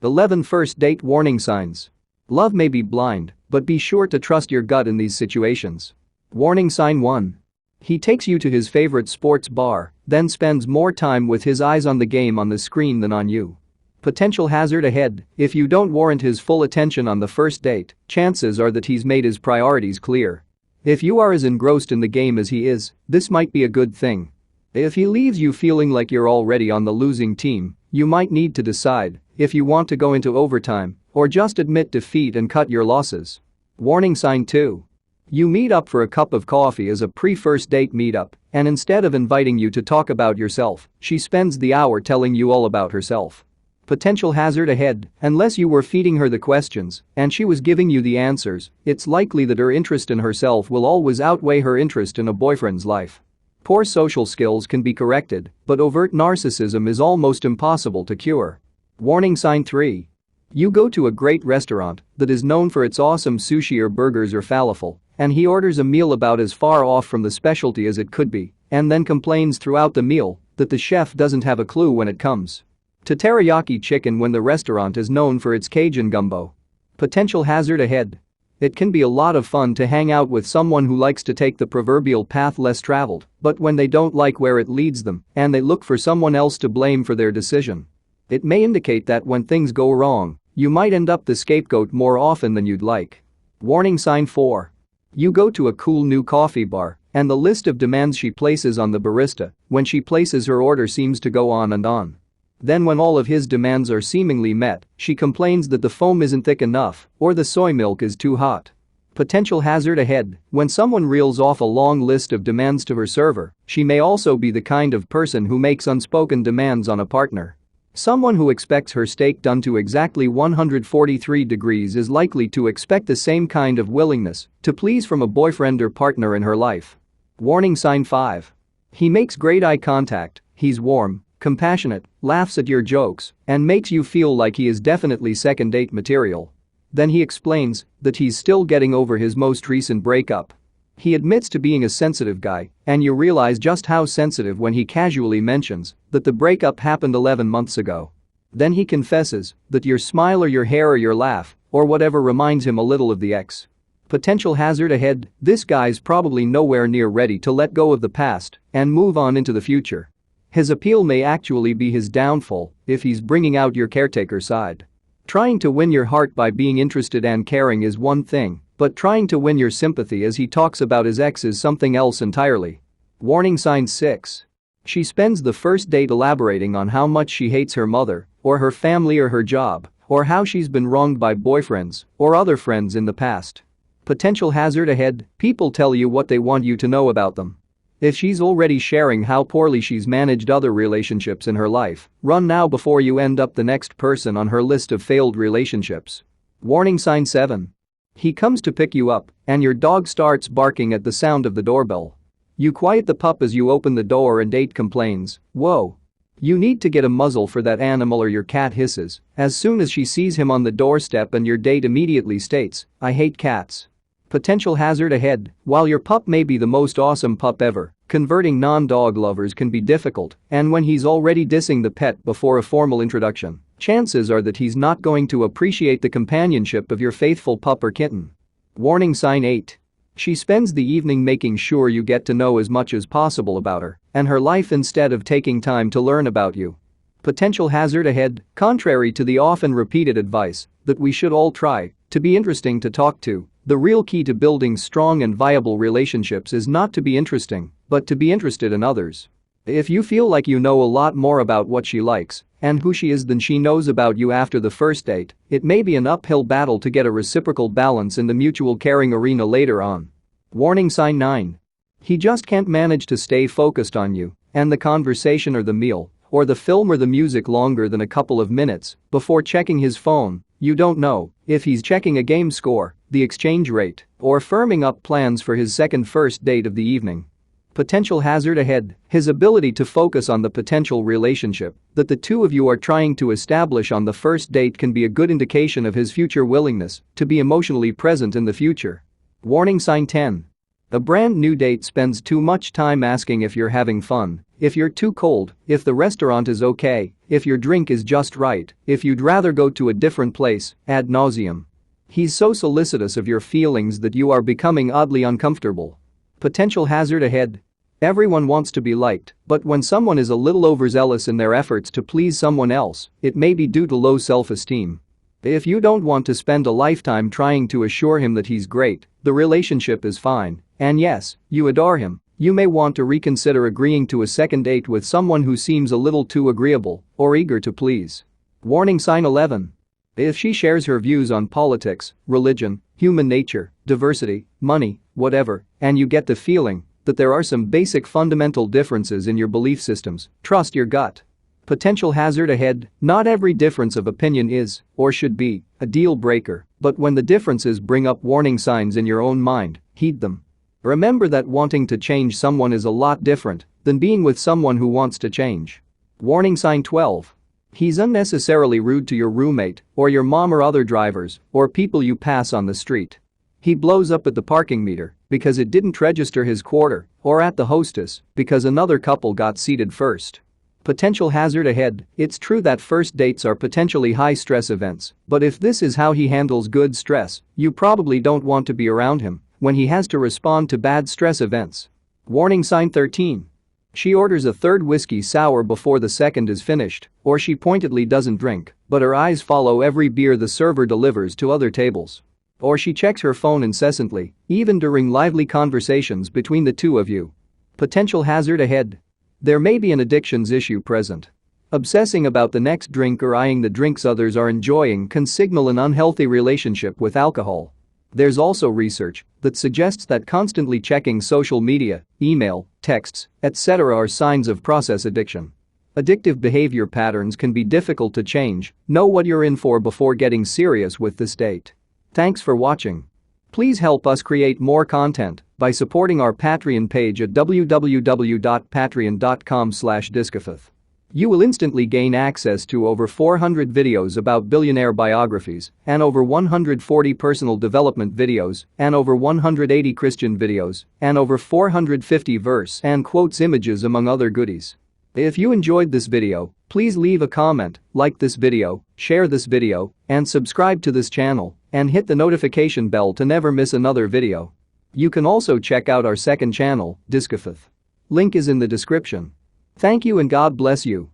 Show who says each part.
Speaker 1: 11 First date warning signs. Love may be blind, but be sure to trust your gut in these situations. Warning sign 1. He takes you to his favorite sports bar, then spends more time with his eyes on the game on the screen than on you. Potential hazard ahead: if you don't warrant his full attention on the first date, chances are that he's made his priorities clear. If you are as engrossed in the game as he is, this might be a good thing. If he leaves you feeling like you're already on the losing team, you might need to decide if you want to go into overtime or just admit defeat and cut your losses. Warning sign 2. You meet up for a cup of coffee as a pre-first date meetup, and instead of inviting you to talk about yourself, she spends the hour telling you all about herself. Potential hazard ahead: unless you were feeding her the questions and she was giving you the answers, it's likely that her interest in herself will always outweigh her interest in a boyfriend's life. Poor social skills can be corrected, but overt narcissism is almost impossible to cure. Warning sign 3. You go to a great restaurant that is known for its awesome sushi or burgers or falafel, and he orders a meal about as far off from the specialty as it could be, and then complains throughout the meal that the chef doesn't have a clue when it comes to teriyaki chicken when the restaurant is known for its Cajun gumbo. Potential hazard ahead. It can be a lot of fun to hang out with someone who likes to take the proverbial path less traveled, but when they don't like where it leads them and they look for someone else to blame for their decision, it may indicate that when things go wrong, you might end up the scapegoat more often than you'd like. Warning sign 4. You go to a cool new coffee bar, and the list of demands she places on the barista when she places her order seems to go on and on. Then when all of his demands are seemingly met, she complains that the foam isn't thick enough or the soy milk is too hot. Potential hazard ahead: when someone reels off a long list of demands to her server, she may also be the kind of person who makes unspoken demands on a partner. Someone who expects her steak done to exactly 143 degrees is likely to expect the same kind of willingness to please from a boyfriend or partner in her life. Warning sign 5. He makes great eye contact, he's warm, compassionate, laughs at your jokes, and makes you feel like he is definitely second date material. Then he explains that he's still getting over his most recent breakup. He admits to being a sensitive guy, and you realize just how sensitive when he casually mentions that the breakup happened 11 months ago. Then he confesses that your smile or your hair or your laugh or whatever reminds him a little of the ex. Potential hazard ahead: this guy's probably nowhere near ready to let go of the past and move on into the future. His appeal may actually be his downfall if he's bringing out your caretaker side. Trying to win your heart by being interested and caring is one thing, but trying to win your sympathy as he talks about his ex is something else entirely. Warning sign 6. She spends the first date elaborating on how much she hates her mother, or her family or her job, or how she's been wronged by boyfriends or other friends in the past. Potential hazard ahead: people tell you what they want you to know about them. If she's already sharing how poorly she's managed other relationships in her life, run now before you end up the next person on her list of failed relationships. Warning sign 7. He comes to pick you up, and your dog starts barking at the sound of the doorbell. You quiet the pup as you open the door and date complains, "Whoa. You need to get a muzzle for that animal," or your cat hisses as soon as she sees him on the doorstep, and your date immediately states, "I hate cats." Potential hazard ahead: while your pup may be the most awesome pup ever, converting non-dog lovers can be difficult, and when he's already dissing the pet before a formal introduction, chances are that he's not going to appreciate the companionship of your faithful pup or kitten. Warning sign 8. She spends the evening making sure you get to know as much as possible about her and her life instead of taking time to learn about you. Potential hazard ahead: contrary to the often repeated advice that we should all try to be interesting to talk to, the real key to building strong and viable relationships is not to be interesting, but to be interested in others. If you feel like you know a lot more about what she likes and who she is than she knows about you after the first date, it may be an uphill battle to get a reciprocal balance in the mutual caring arena later on. Warning sign 9. He just can't manage to stay focused on you and the conversation or the meal or the film or the music longer than a couple of minutes before checking his phone. You don't know if he's checking a game score, the exchange rate, or firming up plans for his second first date of the evening. Potential hazard ahead: his ability to focus on the potential relationship that the two of you are trying to establish on the first date can be a good indication of his future willingness to be emotionally present in the future. Warning sign 10. A brand new date spends too much time asking if you're having fun, if you're too cold, if the restaurant is okay, if your drink is just right, if you'd rather go to a different place, ad nauseum. He's so solicitous of your feelings that you are becoming oddly uncomfortable. Potential hazard ahead. Everyone wants to be liked, but when someone is a little overzealous in their efforts to please someone else, it may be due to low self-esteem. If you don't want to spend a lifetime trying to assure him that he's great, the relationship is fine, and yes, you adore him, you may want to reconsider agreeing to a second date with someone who seems a little too agreeable or eager to please. Warning sign 11. If she shares her views on politics, religion, human nature, diversity, money, whatever, and you get the feeling that there are some basic fundamental differences in your belief systems, trust your gut. Potential hazard ahead. Not every difference of opinion is, or should be, a deal breaker, but when the differences bring up warning signs in your own mind, heed them. Remember that wanting to change someone is a lot different than being with someone who wants to change. Warning sign 12. He's unnecessarily rude to your roommate, or your mom or other drivers, or people you pass on the street. He blows up at the parking meter because it didn't register his quarter, or at the hostess because another couple got seated first. Potential hazard ahead. It's true that first dates are potentially high-stress events, but if this is how he handles good stress, you probably don't want to be around him when he has to respond to bad stress events. Warning sign 13. She orders a third whiskey sour before the second is finished, or she pointedly doesn't drink, but her eyes follow every beer the server delivers to other tables. Or she checks her phone incessantly, even during lively conversations between the two of you. Potential hazard ahead. There may be an addictions issue present. Obsessing about the next drink or eyeing the drinks others are enjoying can signal an unhealthy relationship with alcohol. There's also research that suggests that constantly checking social media, email, texts, etc. are signs of process addiction. Addictive behavior patterns can be difficult to change. Know what you're in for before getting serious with this date. Thanks for watching. Please help us create more content by supporting our Patreon page at www.patreon.com/discofith. You will instantly gain access to over 400 videos about billionaire biographies and over 140 personal development videos and over 180 Christian videos and over 450 verse and quotes images among other goodies. If you enjoyed this video, please leave a comment, like this video, share this video, and subscribe to this channel, and hit the notification bell to never miss another video. You can also check out our second channel, Discofith. Link is in the description. Thank you and God bless you.